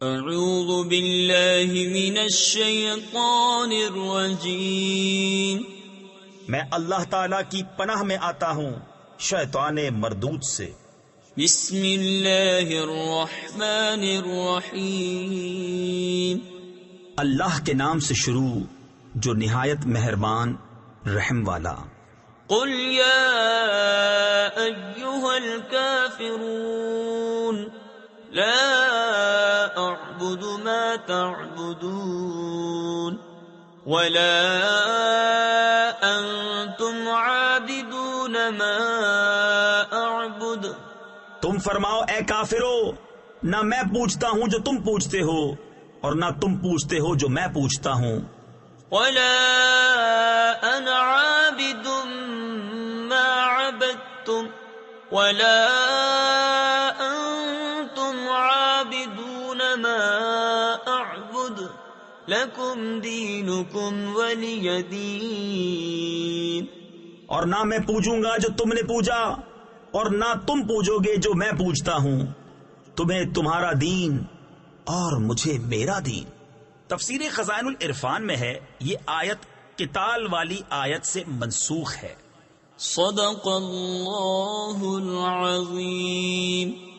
اعوذ باللہ من الشیطان الرجیم، میں اللہ تعالی کی پناہ میں آتا ہوں شیطان مردود سے۔ بسم اللہ الرحمن الرحیم، اللہ کے نام سے شروع جو نہایت مہربان رحم والا۔ قل یا ایہا الکافرون لا اعبد ما تعبدون ولا انتم عابدون ما اعبد۔ تم فرماؤ اے کافرو، نہ میں پوچھتا ہوں جو تم پوچھتے ہو اور نہ تم پوچھتے ہو جو میں پوچھتا ہوں۔ ولا انا عابد ما عبدتم ولا انتم عابدون ما اعبد لکم دینکم ولی دین۔ اور نہ میں پوجوں گا جو تم نے پوجا اور نہ تم پوجو گے جو میں پوجتا ہوں، تمہیں تمہارا دین اور مجھے میرا دین۔ تفسیر خزائن العرفان میں ہے یہ آیت قتال والی آیت سے منسوخ ہے۔ صدق اللہ العظیم۔